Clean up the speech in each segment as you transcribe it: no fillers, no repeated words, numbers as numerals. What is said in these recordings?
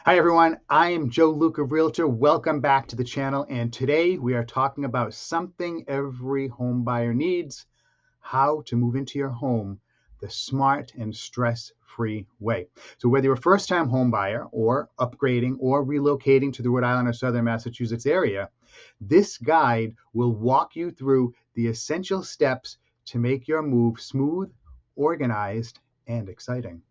Hi everyone, I am Joe Luca Realtor. Welcome back to the channel, and today we are talking about something every home buyer needs: how to move into your home the smart and stress-free way. So whether you're a first-time home buyer or upgrading or relocating to the Rhode Island or Southern Massachusetts area, this guide will walk you through the essential steps to make your move smooth, organized, and exciting.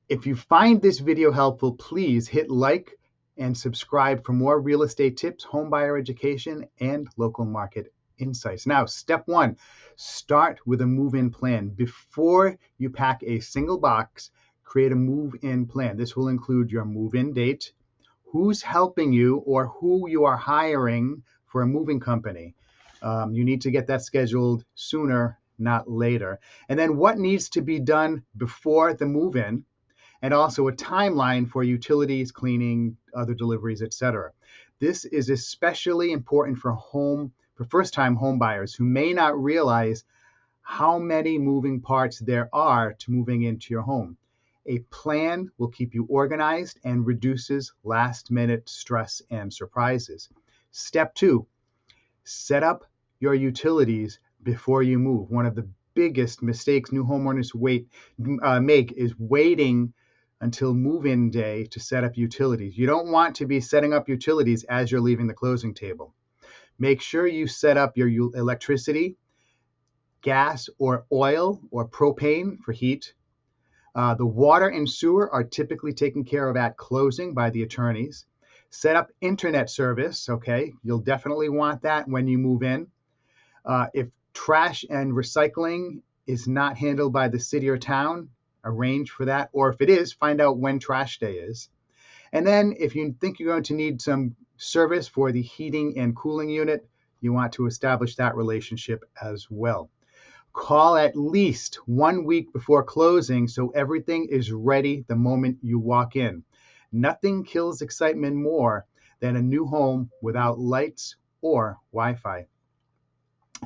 If you find this video helpful, please hit like and subscribe for more real estate tips, home buyer education, and local market insights. Now, step one, start with a move-in plan. Before you pack a single box, create a move-in plan. This will include your move-in date, who's helping you or who you are hiring for a moving company. You need to get that scheduled sooner, not later. And then what needs to be done before the move-in, and also a timeline for utilities, cleaning, other deliveries, etc. This is especially important for first-time home buyers who may not realize how many moving parts there are to moving into your home. A plan will keep you organized and reduces last-minute stress and surprises. Step two, set up your utilities before you move. One of the biggest mistakes new homeowners make is waiting until move-in day to set up utilities. You don't want to be setting up utilities as you're leaving the closing table. Make sure you set up your electricity, gas or oil or propane for heat. The water and sewer are typically taken care of at closing by the attorneys. Set up internet service, okay? You'll definitely want that when you move in. If trash and recycling is not handled by the city or town, arrange for that, or if it is, find out when trash day is. And then if you think you're going to need some service for the heating and cooling unit, you want to establish that relationship as well. Call at least 1 week before closing so everything is ready the moment you walk in. Nothing kills excitement more than a new home without lights or Wi-Fi.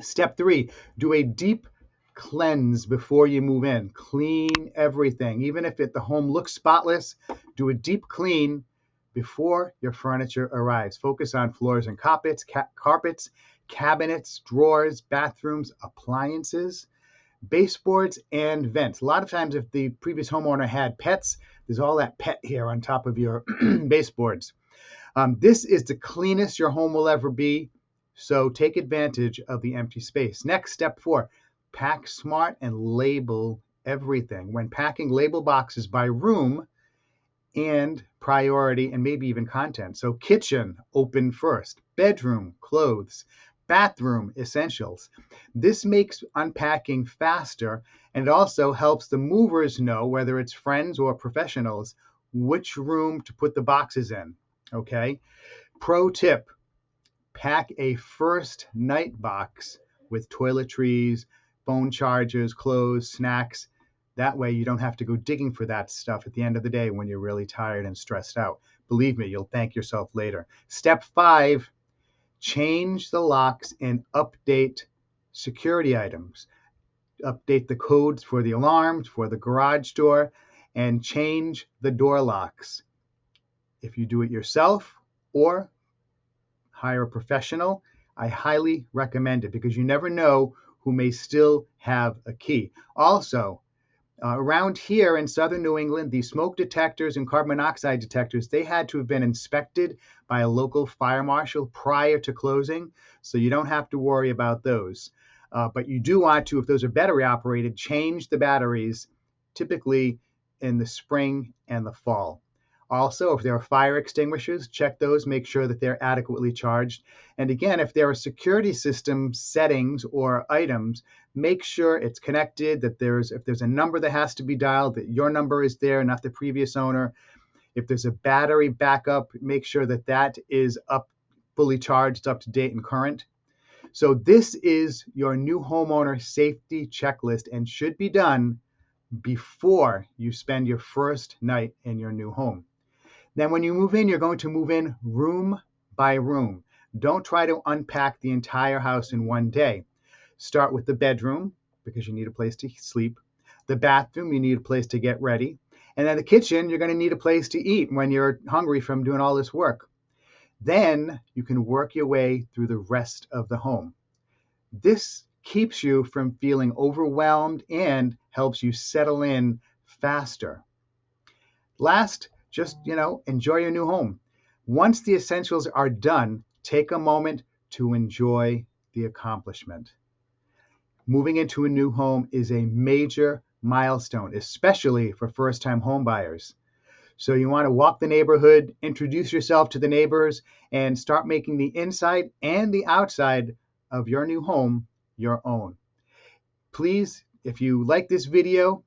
Step three, do a deep cleanse before you move in. Clean everything. Even if the home looks spotless, do a deep clean before your furniture arrives. Focus on floors and carpets, cabinets, drawers, bathrooms, appliances, baseboards, and vents. A lot of times if the previous homeowner had pets, there's all that pet hair on top of your baseboards. This is the cleanest your home will ever be, so take advantage of the empty space. Next, step four, pack smart and label everything. When packing, label boxes by room and priority and maybe even content. So kitchen, open first. Bedroom, clothes. Bathroom, essentials. This makes unpacking faster, and it also helps the movers know, whether it's friends or professionals, which room to put the boxes in. Okay? Pro tip, pack a first night box with toiletries, phone chargers, clothes, snacks. That way you don't have to go digging for that stuff at the end of the day when you're really tired and stressed out. Believe me, you'll thank yourself later. Step five, change the locks and update security items. Update the codes for the alarms, for the garage door, and change the door locks. If you do it yourself or hire a professional, I highly recommend it because you never know who may still have a key. Also, around here in southern New England, the smoke detectors and carbon monoxide detectors, they had to have been inspected by a local fire marshal prior to closing, so you don't have to worry about those. But you do want to, if those are battery operated, change the batteries typically in the spring and the fall. Also, if there are fire extinguishers, check those, make sure that they're adequately charged. And again, if there are security system settings or items, make sure it's connected, that if there's a number that has to be dialed, that your number is there, not the previous owner. If there's a battery backup, make sure that that is fully charged, up to date and current. So this is your new homeowner safety checklist and should be done before you spend your first night in your new home. Then when you move in, you're going to move in room by room. Don't try to unpack the entire house in one day. Start with the bedroom because you need a place to sleep. The bathroom, you need a place to get ready. And then the kitchen, you're going to need a place to eat when you're hungry from doing all this work. Then you can work your way through the rest of the home. This keeps you from feeling overwhelmed and helps you settle in faster. Last, just, enjoy your new home. Once the essentials are done, take a moment to enjoy the accomplishment. Moving into a new home is a major milestone, especially for first-time home buyers. So you want to walk the neighborhood, introduce yourself to the neighbors, and start making the inside and the outside of your new home your own. Please, if you like this video,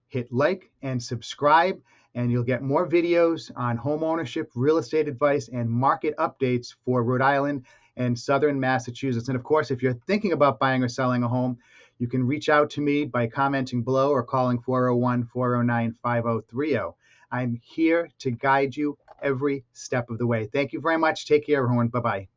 hit like and subscribe, and you'll get more videos on home ownership, real estate advice, and market updates for Rhode Island and Southern Massachusetts. And of course, if you're thinking about buying or selling a home, you can reach out to me by commenting below or calling 401-409-5030. I'm here to guide you every step of the way. Thank you very much. Take care, everyone. Bye-bye.